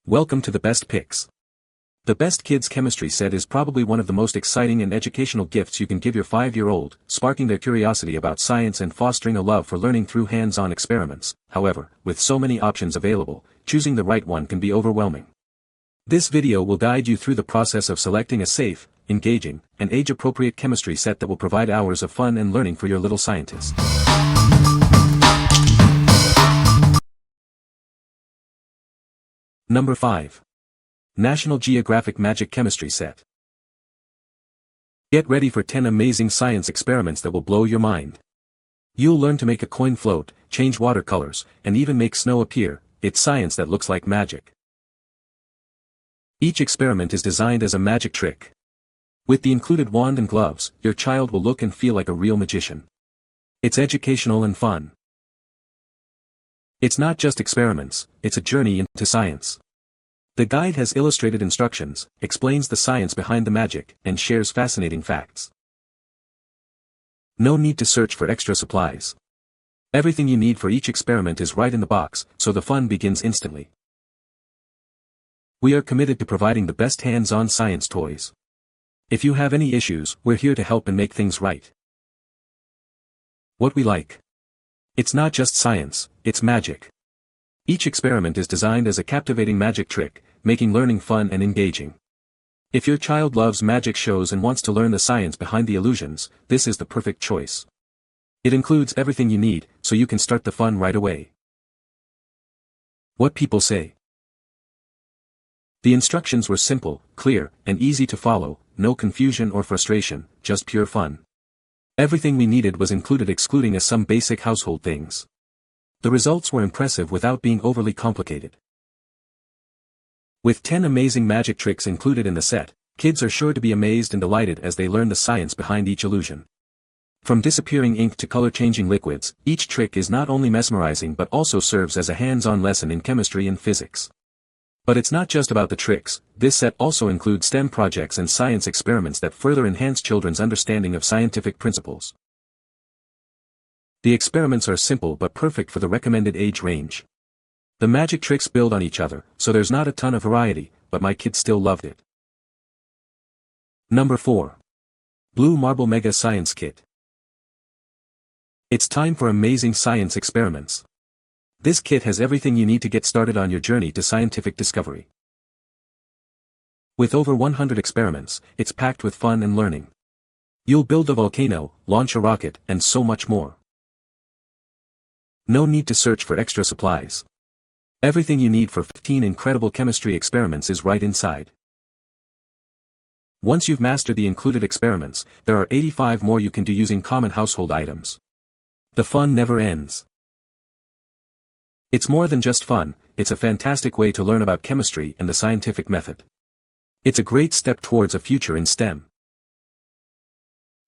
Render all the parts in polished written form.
Welcome to the Best Picks. The Best Kids Chemistry set is probably one of the most exciting and educational gifts you can give your 5-year-old, sparking their curiosity about science and fostering a love for learning through hands-on experiments. However, with so many options available, choosing the right one can be overwhelming. This video will guide you through the process of selecting a safe, engaging, and age-appropriate chemistry set that will provide hours of fun and learning for your little scientist. Number 5. National Geographic Magic Chemistry Set. Get ready for 10 amazing science experiments that will blow your mind. You'll learn to make a coin float, change watercolors, and even make snow appear. It's science that looks like magic. Each experiment is designed as a magic trick. With the included wand and gloves, your child will look and feel like a real magician. It's educational and fun. It's not just experiments, it's a journey into science. The guide has illustrated instructions, explains the science behind the magic, and shares fascinating facts. No need to search for extra supplies. Everything you need for each experiment is right in the box, so the fun begins instantly. We are committed to providing the best hands-on science toys. If you have any issues, we're here to help and make things right. What we like. It's not just science, it's magic. Each experiment is designed as a captivating magic trick, making learning fun and engaging. If your child loves magic shows and wants to learn the science behind the illusions, this is the perfect choice. It includes everything you need, so you can start the fun right away. What people say. The instructions were simple, clear, and easy to follow, no confusion or frustration, just pure fun. Everything we needed was included excluding some basic household things. The results were impressive without being overly complicated. With 10 amazing magic tricks included in the set, kids are sure to be amazed and delighted as they learn the science behind each illusion. From disappearing ink to color-changing liquids, each trick is not only mesmerizing but also serves as a hands-on lesson in chemistry and physics. But it's not just about the tricks, this set also includes STEM projects and science experiments that further enhance children's understanding of scientific principles. The experiments are simple but perfect for the recommended age range. The magic tricks build on each other, so there's not a ton of variety, but my kids still loved it. Number 4. Blue Marble Mega Science Kit. It's time for amazing science experiments. This kit has everything you need to get started on your journey to scientific discovery. With over 100 experiments, it's packed with fun and learning. You'll build a volcano, launch a rocket, and so much more. No need to search for extra supplies. Everything you need for 15 incredible chemistry experiments is right inside. Once you've mastered the included experiments, there are 85 more you can do using common household items. The fun never ends. It's more than just fun, it's a fantastic way to learn about chemistry and the scientific method. It's a great step towards a future in STEM.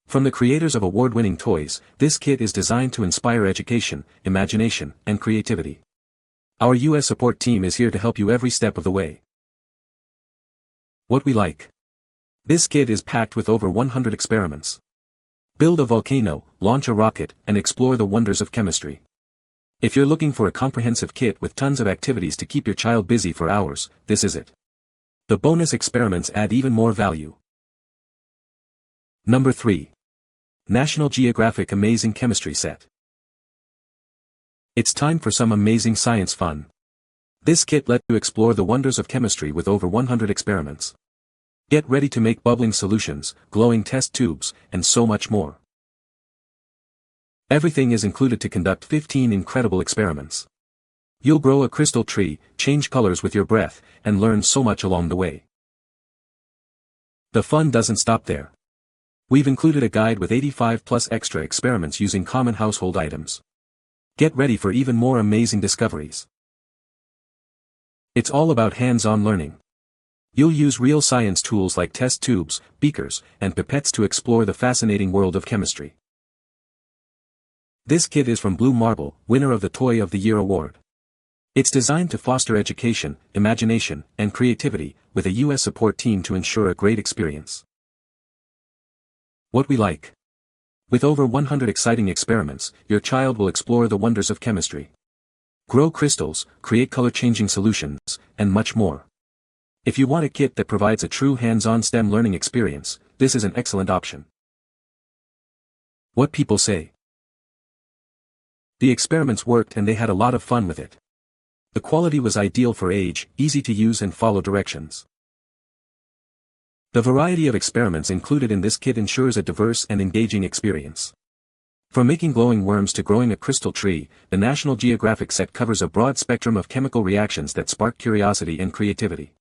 From the creators of award-winning toys, this kit is designed to inspire education, imagination, and creativity. Our US support team is here to help you every step of the way. What we like. This kit is packed with over 100 experiments. Build a volcano, launch a rocket, and explore the wonders of chemistry. If you're looking for a comprehensive kit with tons of activities to keep your child busy for hours, this is it. The bonus experiments add even more value. Number 3. National Geographic Amazing Chemistry Set. It's time for some amazing science fun. This kit lets you explore the wonders of chemistry with over 100 experiments. Get ready to make bubbling solutions, glowing test tubes, and so much more. Everything is included to conduct 15 incredible experiments. You'll grow a crystal tree, change colors with your breath, and learn so much along the way. The fun doesn't stop there. We've included a guide with 85 plus extra experiments using common household items. Get ready for even more amazing discoveries. It's all about hands-on learning. You'll use real science tools like test tubes, beakers, and pipettes to explore the fascinating world of chemistry. This kit is from Blue Marble, winner of the Toy of the Year award. It's designed to foster education, imagination, and creativity, with a US support team to ensure a great experience. What we like. With over 100 exciting experiments, your child will explore the wonders of chemistry. grow crystals, create color-changing solutions, and much more. If you want a kit that provides a true hands-on STEM learning experience, this is an excellent option. What people say. The experiments worked and they had a lot of fun with it. The quality was ideal for age, easy to use and follow directions. The variety of experiments included in this kit ensures a diverse and engaging experience. From making glowing worms to growing a crystal tree, the National Geographic set covers a broad spectrum of chemical reactions that spark curiosity and creativity.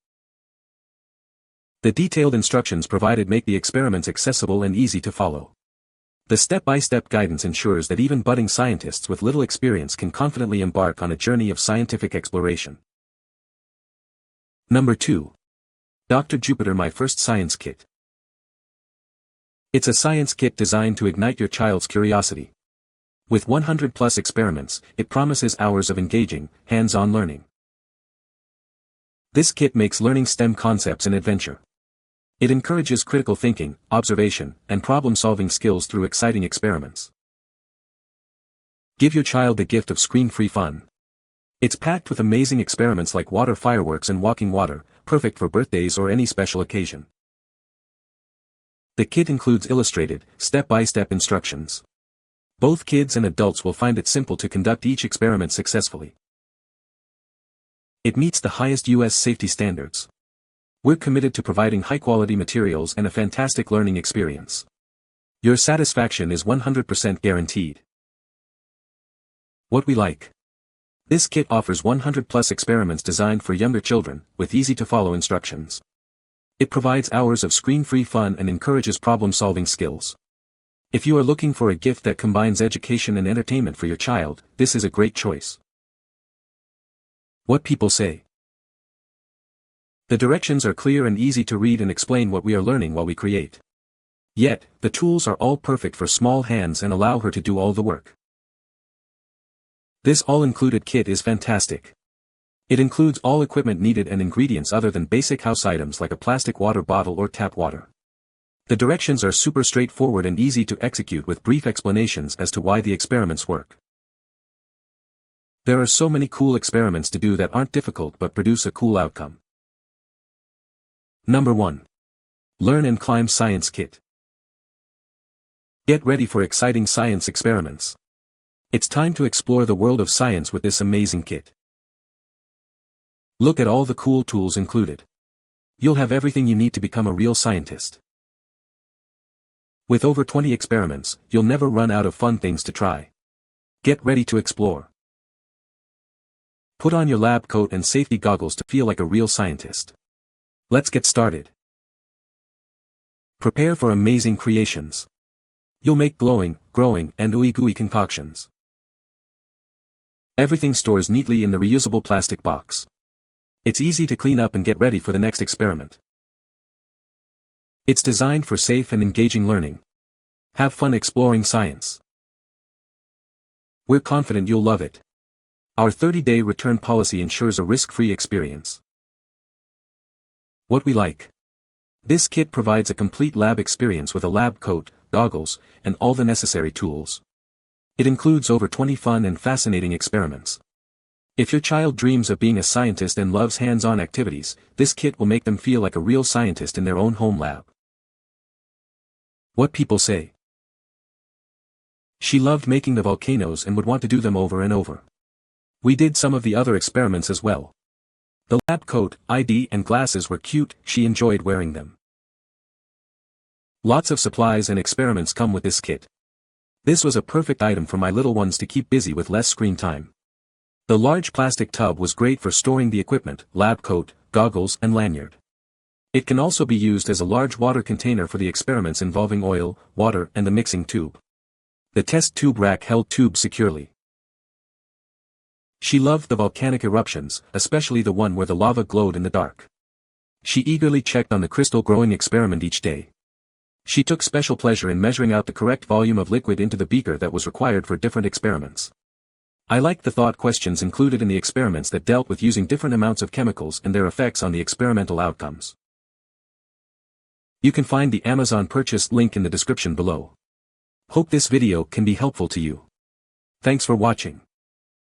The detailed instructions provided make the experiments accessible and easy to follow. The step-by-step guidance ensures that even budding scientists with little experience can confidently embark on a journey of scientific exploration. Number 2. Dr. Jupiter My First Science Kit. It's a science kit designed to ignite your child's curiosity. With 100+ experiments, it promises hours of engaging, hands-on learning. This kit makes learning STEM concepts an adventure. It encourages critical thinking, observation, and problem-solving skills through exciting experiments. Give your child the gift of screen-free fun. It's packed with amazing experiments like water fireworks and walking water, perfect for birthdays or any special occasion. The kit includes illustrated, step-by-step instructions. Both kids and adults will find it simple to conduct each experiment successfully. It meets the highest U.S. safety standards. We're committed to providing high-quality materials and a fantastic learning experience. Your satisfaction is 100% guaranteed. What we like. This kit offers 100+ experiments designed for younger children, with easy-to-follow instructions. It provides hours of screen-free fun and encourages problem-solving skills. If you are looking for a gift that combines education and entertainment for your child, this is a great choice. What people say. The directions are clear and easy to read and explain what we are learning while we create. Yet, the tools are all perfect for small hands and allow her to do all the work. This all-included kit is fantastic. It includes all equipment needed and ingredients other than basic house items like a plastic water bottle or tap water. The directions are super straightforward and easy to execute with brief explanations as to why the experiments work. There are so many cool experiments to do that aren't difficult but produce a cool outcome. Number 1. Learn and Climb Science Kit. Get ready for exciting science experiments. It's time to explore the world of science with this amazing kit. Look at all the cool tools included. You'll have everything you need to become a real scientist. With over 20 experiments, you'll never run out of fun things to try. Get ready to explore. Put on your lab coat and safety goggles to feel like a real scientist. Let's get started. Prepare for amazing creations. You'll make glowing, growing, and ooey-gooey concoctions. Everything stores neatly in the reusable plastic box. It's easy to clean up and get ready for the next experiment. It's designed for safe and engaging learning. Have fun exploring science. We're confident you'll love it. Our 30-day return policy ensures a risk-free experience. What we like. This kit provides a complete lab experience with a lab coat, goggles, and all the necessary tools. It includes over 20 fun and fascinating experiments. If your child dreams of being a scientist and loves hands-on activities, this kit will make them feel like a real scientist in their own home lab. What people say. She loved making the volcanoes and would want to do them over and over. We did some of the other experiments as well. The lab coat, ID, and glasses were cute, she enjoyed wearing them. Lots of supplies and experiments come with this kit. This was a perfect item for my little ones to keep busy with less screen time. The large plastic tub was great for storing the equipment, lab coat, goggles, and lanyard. It can also be used as a large water container for the experiments involving oil, water, and the mixing tube. The test tube rack held tubes securely. She loved the volcanic eruptions, especially the one where the lava glowed in the dark. She eagerly checked on the crystal growing experiment each day. She took special pleasure in measuring out the correct volume of liquid into the beaker that was required for different experiments. I liked the thought questions included in the experiments that dealt with using different amounts of chemicals and their effects on the experimental outcomes. You can find the Amazon purchase link in the description below. Hope this video can be helpful to you. Thanks for watching.